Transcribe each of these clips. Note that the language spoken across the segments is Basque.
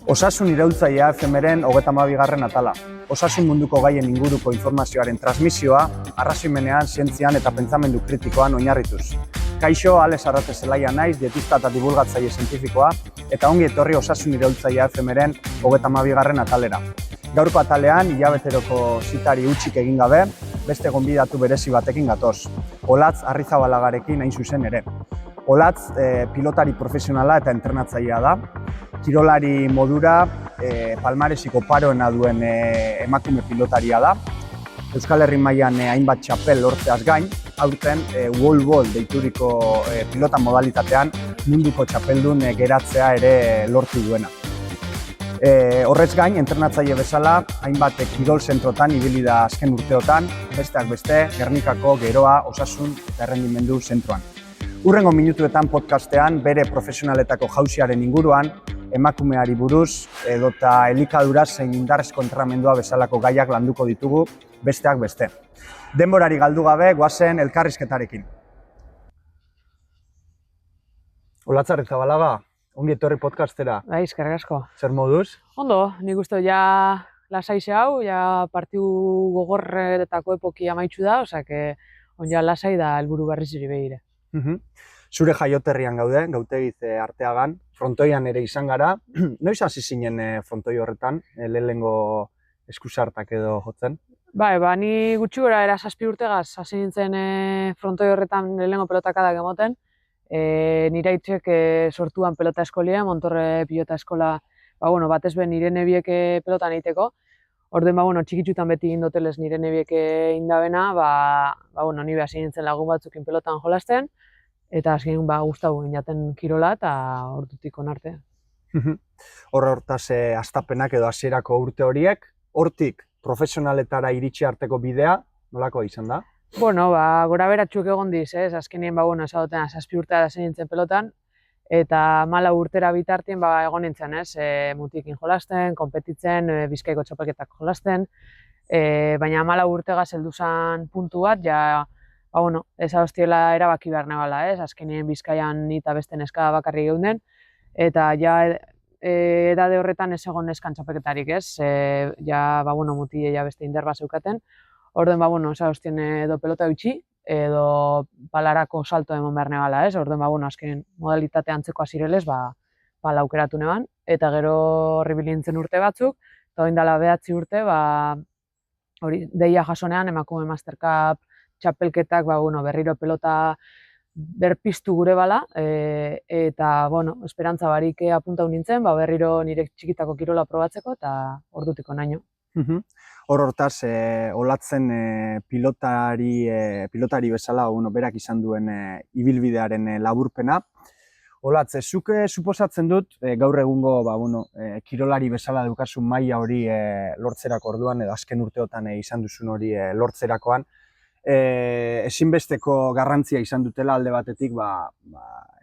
Osasun iraultzailea FMren 32. atala. Osasun munduko gaien inguruko informazioaren transmisioa, arrazoimenean, zientzian eta pentsamendu kritikoan oinarrituz. Kaixo, Alex Arrate Zelaia naiz, dietista eta divulgatzaile zientifikoa, eta ongi etorri Osasun iraultzailea FMren 32. atalera. Gaurko atalean, hilabeteroko zitari hutsik egin gabe, beste gonbidatu berezi batekin gatoz. Olatz Arrizabalagarekin hain zuzen ere. Olatz pilotari profesionala eta entrenatzailea da. Kirolari modura palmaresiko paroena duen emakume pilotaria da. Euskal Herri mailan hainbat txapel lortzeaz gain, aurten wall ball deituriko pilota modalitatean munduko txapeldun geratzea ere lortu duena. Horrez gain, entrenatzaile bezala, hainbat kirol zentrotan ibili da azken urteotan, besteak beste, Gernikako Geroa, Osasun eta Errendimendu zentroan. Hurrengo minutuetan podcastean bere profesionaletako jauziaren inguruan, emakumeari buruz edota elikadura zein indarrezko entrenamendua bezalako gaiak landuko ditugu besteak beste. Denborari galdu gabe, goazen elkarrizketarekin. Olatz Arrizabalaga, ongi etorri podcastera. Bai, eskerrik asko. Zer moduz? Ondo, nik uste ja lasaize hau, ja partiu gogorretako epoki amaitzu da, osake ja lasai da helburu berriz ere behire. Zure jaioterrian gaude, Gautegiz Arteagan, frontoian ere izan gara. Noiz hasi zinen frontoi horretan, lehenengo eskusartak edo jotzen? Bai, ni gutxi gora era 7 urtegaz hasi nintzen frontoi horretan lehenengo pelotakadak emoten. Nire aitzek sortuan pelota eskolia, Montorre pilota eskola, batez be nire nebiek pelotan egiteko. Orden, txikitsutan beti egin dotelez nire nebiek indabena, ni hasi nintzen lagun batzukin pelotan jolasten, eta azken gustatu ginaten kirola eta ordutik onarte. Hortaz hastapenak edo hasierako urte horiek, hortik profesionaletara iritsi arteko bidea, nolako izan da? Gora beratxuk egon diz, azkenien esadoten 7 urtea da zen nintzen pelotan, eta 4 urtera bitartien egon nintzen, mutikin jolasten, konpetitzen, Bizkaiko txapelketak jolasten, baina 4 urtegaz heldu zen puntu bat, ez hostiela erabaki behar nebala, azkenien Bizkaian ni eta beste neska bakarrik geunden, eta edade horretan ez egon neskan txapelketarik, mutilea beste inderba zeukaten. Orden, ez hostien edo pelota utzi, edo palarako salto emon behar nebala, Orden, azken modalitate antzeko azirelez, pala aukeratu neban, eta gero horri bilintzen urte batzuk, eta hori dela 9 urte, deia jasonean, emakume Master Cup, txapelketak, berriro pelota berpiztu gure bala, eta, esperantza barik apuntau nintzen, berriro nire txikitako kirola probatzeko, eta ordutik onaino. Hortaz, Olatzen pilotari bezala berak izan duen ibilbidearen laburpena. Olatz, zuk suposatzen dut, gaur egungo kirolari bezala daukasun maila hori lortzerako orduan, edo azken urteotan izan duzun hori lortzerakoan, ezinbesteko garrantzia izan dutela alde batetik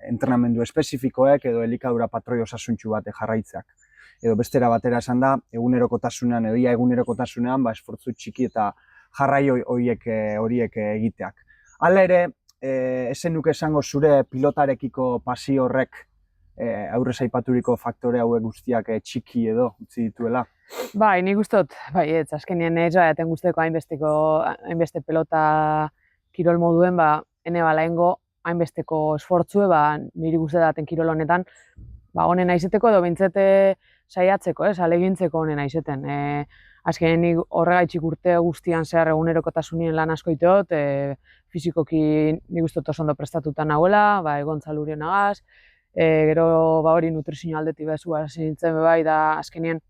entrenamendu espezifikoek edo elikadura patroi osasuntsu bat jarraitzeak. Edo bestera batera esan da, egunerokotasunean, edo egunerokotasunean, esfortzu txiki eta jarrai horiek egiteak. Hala ere, ezen nuke esango zure pilotarekiko pasio horrek aurrez aipaturiko faktore hauek guztiak txiki edo utzi dituela? Bai, nik gustot, azkenien ez jaten guzteko hainbeste pelota kirol moduen, ene lehengo hainbesteko esfortzue, niri guzti daten kirol honetan, honen aizeteko edo bintzete saiatzeko, alegintzeko honen aizeten. Azkenean nik horregaitxik urte guztian zehar egunerokotasunien lan asko iteot, fizikoki nik gustot oso ondo prestatuta nahuela, egon zalurien agaz, gero hori nutrizio aldetik bezu hasi nintzen da azkenean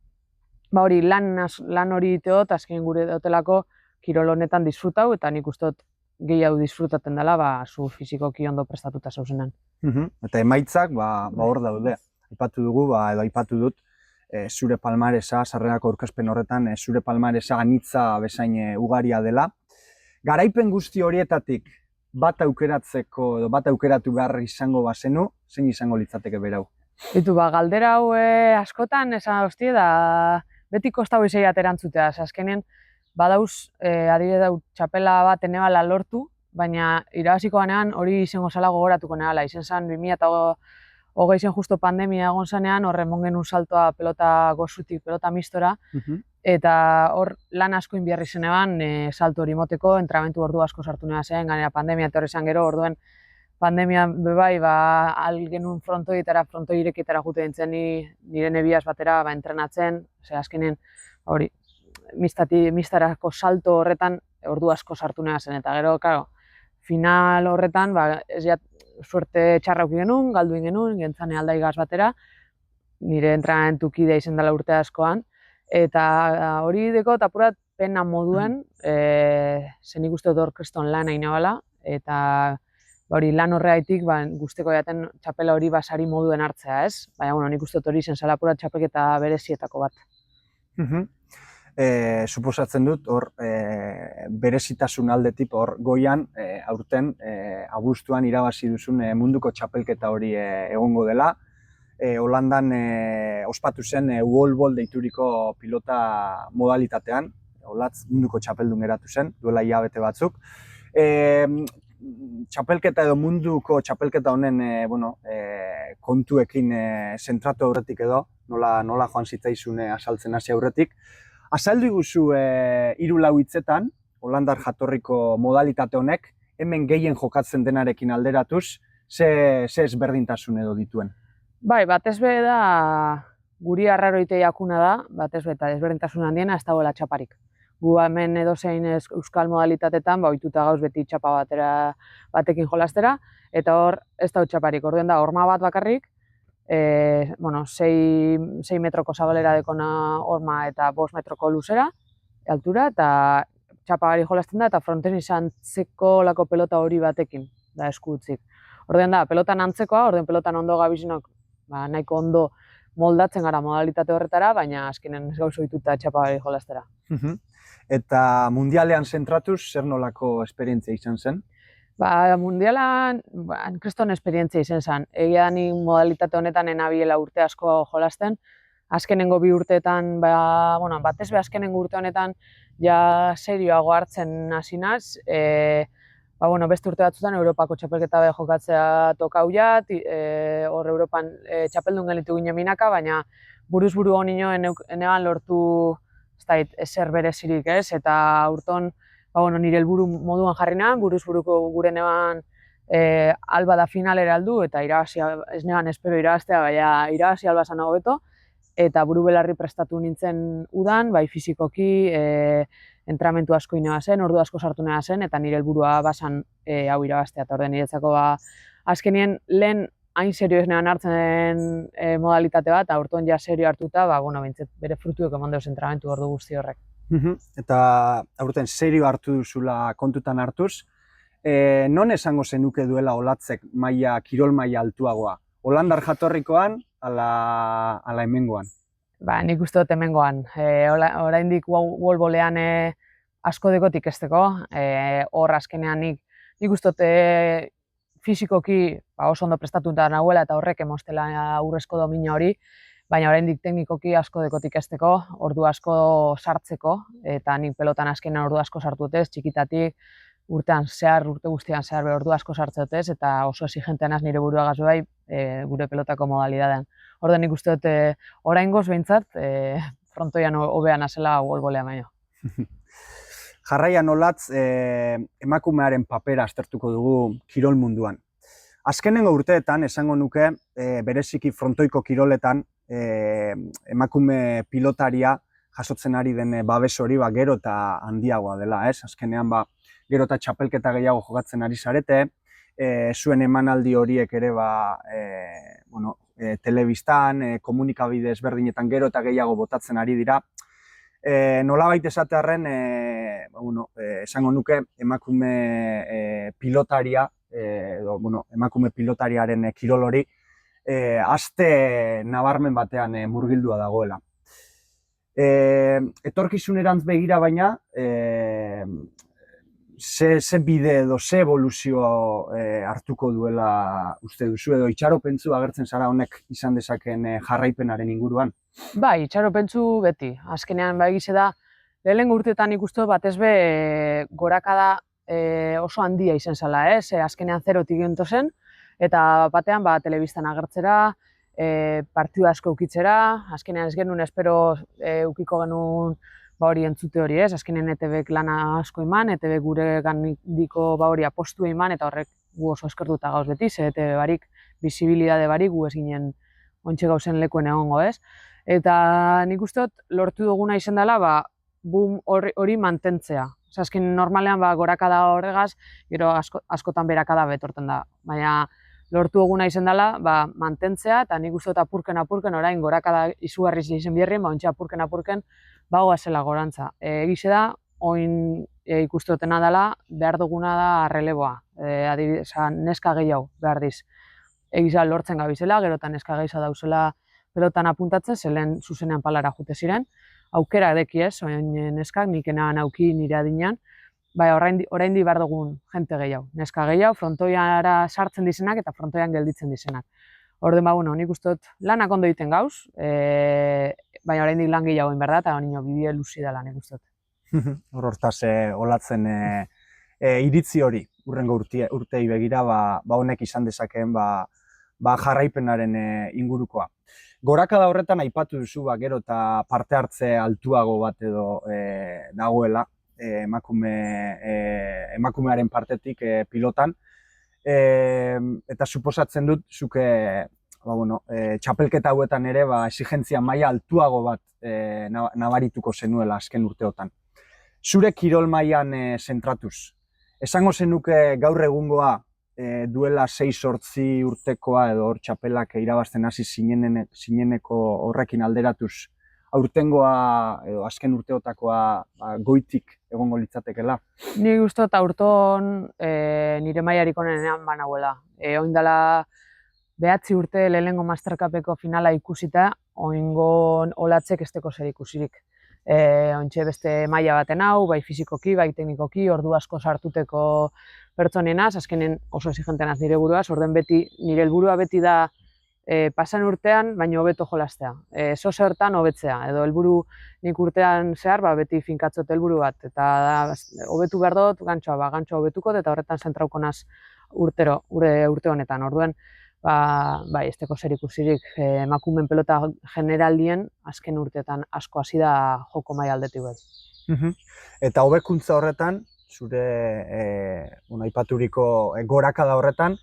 lan hori iteot, azkenean gure dotelako kirol honetan disfrutau, eta nik ustot gehiago disfrutaten dela, zu fizikoki ondo prestatuta zauzenan. Eta emaitzak hor daude. Aipatu dugu, edo aipatu dut, zure palmaresa, sarrerako aurkezpen horretan, zure palmaresa anitza bezain ugaria dela. Garaipen guzti horietatik bat aukeratzeko edo bat aukeratu behar izango bazenu, zein izango litzateke berau? Galdera hau askotan esan hostie da beti kostau izaiat erantzutea. Azkenean, badauz, adibidez txapela bat enebala lortu, baina irabaziko ganean hori izango zala gogoratuko nebala. Izen zen hogeizen justo pandemia egon zanean, horre eman genuen saltoa pelota gozutik, pelota mistora, eta hor lan asko inbiarri zen eban, salto hori moteko, entrenamentu ordu asko sartu nena zen, gainera pandemia etorri zen gero, orduen pandemia bebai, al genuen frontoi irekitara jute dintzen nire nebiaz batera entrenatzen, azkenen hori, mistarako salto horretan ordu asko sartu nena zen, eta gero, karo, final horretan, ez jat, suerte txarrauki genuen, galduin genuen, gentzane aldaigaz batera, nire entrenamentu kidea izen dela urte askoan, eta hori deko, eta apurat pena moduen, zen ikuste dut hor kriston lan hain abala, eta hori lan horreaitik guzteko jaten txapela hori basari moduen hartzea, ez? Baina, nik uste hori zen zela apurat txapelketa berezietako bat. Suposatzen dut, hor berezitasun aldetik, hor goian, aurten, abuztuan irabazi duzun munduko txapelketa hori egongo dela. Holandan ospatu zen wall-ball deituriko pilota modalitatean, holatz munduko txapeldun geratu zen, duela hilabete batzuk. Txapelketa edo munduko txapelketa honen kontuekin zentratu aurretik edo, nola joan zitzaizun azaltzen hasi aurretik. Azaldu iguzu 3-4 hitzetan, holandar jatorriko modalitate honek, hemen gehien jokatzen denarekin alderatuz, ze ezberdintasun edo dituen? Bai, batez be da, guri arraroite jakuna da, batez be eta ezberdintasun handiena ez dagoela txaparik. Gu hemen edozein euskal modalitatetan, ohituta gauz beti txapa batekin jolastera, eta hor ez dago txaparik. Orduen da, horma bat bakarrik, 6 metroko zabalera dekona horma eta 5 metroko luzera, altura, eta txapa gari jolasten da, eta fronten izan zeko lako pelota hori batekin, da eskutzik. Orduen da, pelotan antzekoa, orduen pelotan ondo gabizinok, nahiko ondo moldatzen gara modalitate horretara, baina azkenen ez gauz ohituta txapa gari jolastera. Eta mundialean zentratuz, zer nolako esperientzia izan zen? Mundialan, kriston esperientzia izan zen. Egia da nik modalitate honetan enabiela urte asko jolasten. Azkenengo 2 urteetan, batez be azkenengo urte honetan, ja serioago hartzen hasi naz. Beste urte batzutan Europako txapelketa jokatzea tokau jat, hor Europan txapeldun gelitu ginen minaka, baina buruz-buru honino eneban lortu ezer berezirik ez, eta urton nire helburu moduan jarri nahan, buruz-buruko gure neban alba da finalera aldu, eta irabazi, ez neban espero irabaztea, baina irabazi alba zan hobeto, eta buru belarri prestatu nintzen udan, bai fizikoki, entrenamentu asko ineba zen, ordu asko sartu neba zen, eta nire helburua bazan hau irabaztea, eta orden niretzako azkenien lehen hain serio ez neban hartzen modalitate bat, eta urton ja serio hartuta, bintzet bere frutuek eman deuz entrenamentu ordu guzti horrek. Eta aurten serio hartu duzula kontutan hartuz, non esango zenuke duela olatzek kirol maila altuagoa? Holandar jatorrikoan, ala hemengoan? Nik uste dut hemengoan. Oraindik wall-ballean asko dekotik esteko, hor azkenean nik uste dut fizikoki oso ondo prestatuta nahuela eta horrek emostela aurrezko domina hori, baina oraindik teknikoki asko dekotik esteko, ordu asko sartzeko, eta nik pelotan azkenean ordu asko sartu dutez, txikitatik, urte guztian zehar ordu asko sartze dutez, eta oso exigentean az nire buruagaz bai gure pelotako modalidadean. Orden nik uste dut oraingoz behintzat, frontoian hobean azela wall-ballean baino. Jarraian olatz, emakumearen papera aztertuko dugu kirol munduan. Azkenengo urteetan, esango nuke, bereziki frontoiko kiroletan, emakume pilotaria jasotzen ari den babes hori gero eta handiagoa dela, ez? Azkenean gero eta txapelketa gehiago jokatzen ari zarete, zuen emanaldi horiek ere telebistan, komunikabide ezberdinetan gero eta gehiago botatzen ari dira. Nolabait esatearren, esango nuke emakume pilotaria, emakume pilotariaren kirol hori aste nabarmen batean murgildua dagoela. Etorkizunerantz begira baina, ze bide edo ze evoluzio hartuko duela uste duzu edo itxaropentsu agertzen zara honek izan dezakeen jarraipenaren inguruan? Bai, itxaropentsu beti. Azkenean egize da, lehenengo urteetan ikustu batez be gorakada oso handia izan zela, ez? Azkenean 0-tik gento zen, Eta batean telebistan agertzera, partidu asko ukitzera, azkenean ez genuen espero ukiko genuen hori entzute hori ez, azkenean ETBk lana asko eman, ETB gure ganiko hori apostu eman, eta horrek gu oso eskertuta gauz beti, ze ETB barik, bizibilidade barik, gu ez ginen ontxe gauzen lekuen egongo ez. Eta nik uste dut lortu duguna izan dela, boom hori mantentzea. Azken normalean gorakada horregaz, gero askotan berakada betorten da. Baina lortu duguna izan dela mantentzea, eta nik uste dut apurken orain gorakada izugarriz izen bierrien, ontxe apurken goazela gorantza. Egize da, oin ikuste dutena dela, behar duguna da releboa. Adibidez, neska gehiago behar diz. Egiza lortzen gabizela, gero eta neska gehiago dauzela pelotan apuntatzen, zelen zuzenean palara jute ziren. Aukera edeki ez, oin neskak, nik enaban auki nire adinean, oraindik behar dugun jente gehiago. Neska gehiago, frontoiara sartzen dizenak eta frontoian gelditzen dizenak. Orden nik uste dut lanak ondo egiten gauz, baina oraindik lan gehiago egin behar da, eta nino bideo luzi dela nik uste dut. Hortaz, olatzen iritzi hori, urrengo urtei begira, honek izan dezakeen jarraipenaren ingurukoa. Gorakada horretan aipatu duzu, gero eta parte hartze altuago bat edo dagoela emakumearen partetik pilotan, eta suposatzen dut zuke txapelketa hauetan ere exigentzia maila altuago bat nabarituko zenuela azken urteotan. Zure kirol mailan zentratuz, esango zenuke gaur egungoa duela 6-8 urtekoa edo hor txapelak irabazten hasi zineneko horrekin alderatuz, aurtengoa edo azken urteotakoa goitik egongo litzatekela? Nik uste dut aurton nire mailarik onenean banauela. Oindala 9 urte lehenengo Mastercupeko finala ikusita, oingo olatzek esteko zer ikusirik. Ontxe beste maila baten hau, bai fizikoki, bai teknikoki, ordu asko sartuteko pertsonenaz, azkenen oso exigentenaz nire buruaz, orden beti, nire helburua beti da pasan urtean, baina hobeto jolastea. Zoze hortan hobetzea, edo helburu nik urtean zehar, beti finkatzot helburu bat, eta hobetu behar dut, gantxoa hobetuko, eta horretan zentrauko naz urte honetan. Orduen, ez teko zer ikusirik, emakumeen pelota generaldien azken urteetan asko hasi da joko maila aldetik bai. Eta hobekuntza horretan, zure aipaturiko gorakada horretan,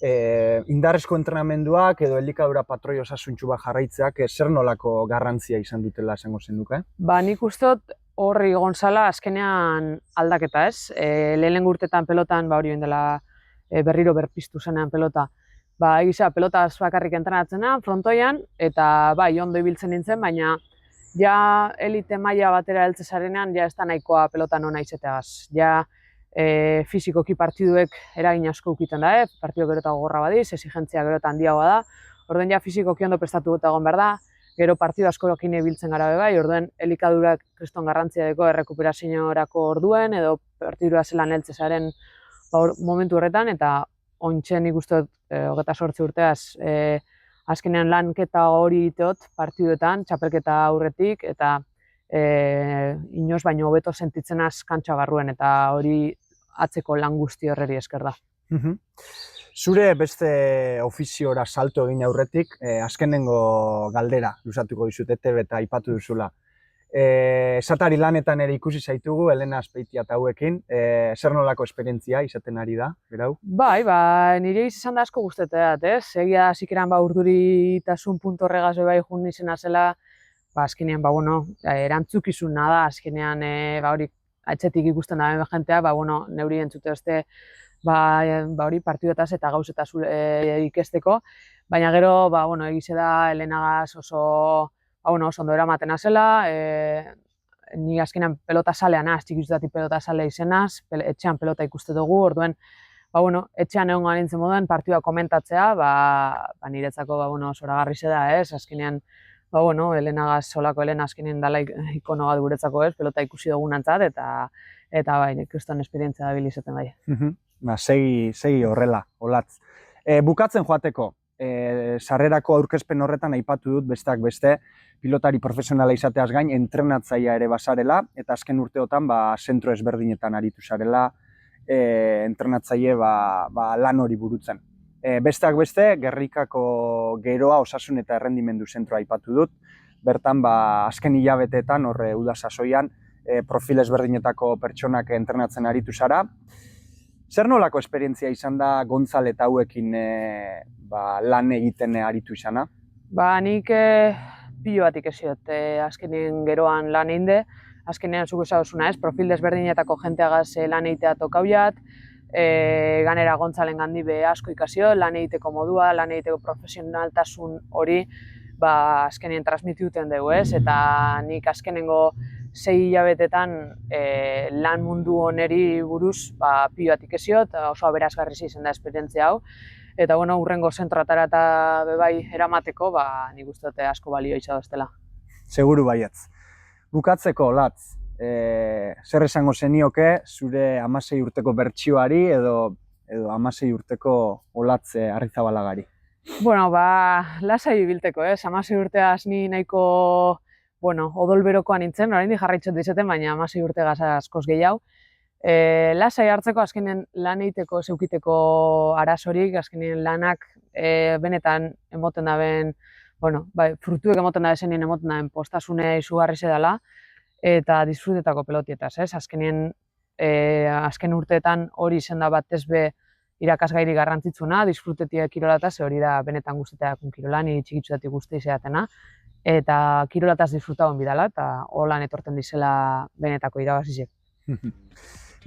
indarrezko entrenamenduak edo elikadura patroi osasuntsu bat jarraitzeak zer nolako garrantzia izan dutela esango zenuke? Nik uste dut horri egon zala azkenean aldaketa ez. Lehenengo urteetan pelotan, hori dela berriro berpiztu zenean pelota, egiza pelotaz bakarrik entrenatzena, frontoian, eta ondo ibiltzen nintzen, baina ja elite maila batera heltze zarenean, ja ez da nahikoa pelotan ona izateagaz. Ja fizikoki partiduek eragin asko ukiten da, partidu gero eta gogorra badiz, exigentzia gero eta handiagoa da, orden ja fizikoki ondo prestatu eta egon behar da, gero partidu askorekin ibiltzen gara bai, orden elikadurak kriston garrantzia deko errekuperaziorako orduen, edo partidura zelan heltze zaren momentu horretan, eta ontsen ikusten 28 urteaz, azkenean lanketa hori iteot partiduetan, txapelketa aurretik, eta inoz baino hobeto sentitzen az kantxa barruen, eta hori atzeko lan guzti horreri esker da. Zure beste ofiziora salto egin aurretik, azkenengo galdera luzatuko dizut ETB eta aipatu duzula. Esatari lanetan ere ikusi zaitugu, Elena Azpeitia eta hauekin, zer nolako esperientzia izaten ari da, berau? Nire izan da asko gustetea, ez? Egia zikeran urduritasun puntu horregaz bai jun izena zela, azkenean, erantzukizuna da, azkenean, hori, atxetik ikusten da jentea, neuri entzute beste, hori, partiduetaz eta gauzetaz ikesteko, baina gero, egize da, Elenagaz oso ondo eramaten azela, ni azkenean pelota salean txikizutatik pelota salea izenaz, etxean pelota ikuste dugu, orduen, etxean egon ganintzen moduan partidua komentatzea, niretzako zoragarri da, ez, azkenean, Elenagaz, solako Elena azkenean dala ikono bat guretzako, ez, pelota ikusi dugunantzat, eta kriston esperientzia da bilizaten bai. Segi horrela, olatz. Bukatzen joateko, sarrerako aurkezpen horretan aipatu dut besteak beste, pilotari profesionala izateaz gain, entrenatzailea ere bazarela, eta azken urteotan zentro ezberdinetan aritu zarela, entrenatzaile lan hori burutzen. Besteak beste, Gernikako Geroa Osasun eta Errendimendu Zentroa aipatu dut. Bertan, azken hilabeteetan, uda sasoian, profil ezberdinetako pertsonak entrenatzen aritu zara. Zer nolako esperientzia izan da Gontzal eta hauekin lan egiten aritu izana? Nik pilo bat ikesiot, azkenean geroan lan egin azkenean zuk esagozuna ez, profil desberdinetako jenteagaz lan egitea tokauiat, ganera Gontzalen gandi be asko ikasio, lan egiteko modua, lan egiteko profesionaltasun hori azkenean transmitituten dugu ez, eta nik azkenengo 6 hilabetetan lan mundu honeri buruz pilo bat ikesiot, oso aberasgarri izan da esperientzia hau. Eta hurrengo zentroatara eta bebai eramateko, nik uste dute asko balio izadoztela. Seguru baietz. Bukatzeko, Olatz, zer esango zenioke zure 16 urteko bertsioari edo 16 urteko Olatz Arrizabalagari? Lasai ibilteko, 16 urteaz ni nahiko odolberokoa nintzen, oraindik jarraitzen dizaten, baina 16 urtegaz askoz gehiago. Lasai hartzeko azkenean lan egiteko zeukiteko arazorik, azkenean lanak benetan emoten daben, frutuek emoten da esenien emoten daben postasune izugarri zedala eta disfrutetako pelotietaz, ez? Azkenean azken urteetan hori izen da batez be irakasgairi garrantzitsuna, disfrutetia kirolataz, hori da benetan guztetakun kirola, ni txikitsudatik guzti izadatena, eta kirolataz disfrutagon bidala, eta holan etorten dizela benetako irabazizek.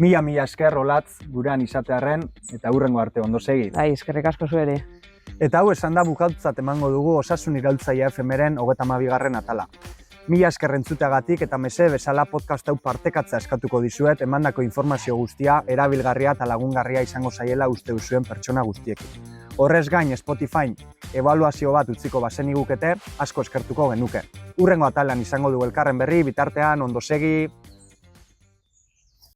Mila esker, Olatz, gurean izatearren, eta hurrengo arte ondo segi. Eskerrik asko zueri. Eta hau esan da bukatutzat emango dugu Osasun Iraultzailea FM-ren 32. atala. Mila esker entzuteagatik eta mese bezala podcast hau partekatzea eskatuko dizuet, emandako informazio guztia erabilgarria eta lagungarria izango zaiela uste duzuen pertsona guztiekin. Horrez gain Spotify ebaluazio bat utziko bazenigukete, asko eskertuko genuke. Hurrengo atalan izango dugu elkarren berri, bitartean ondo segi.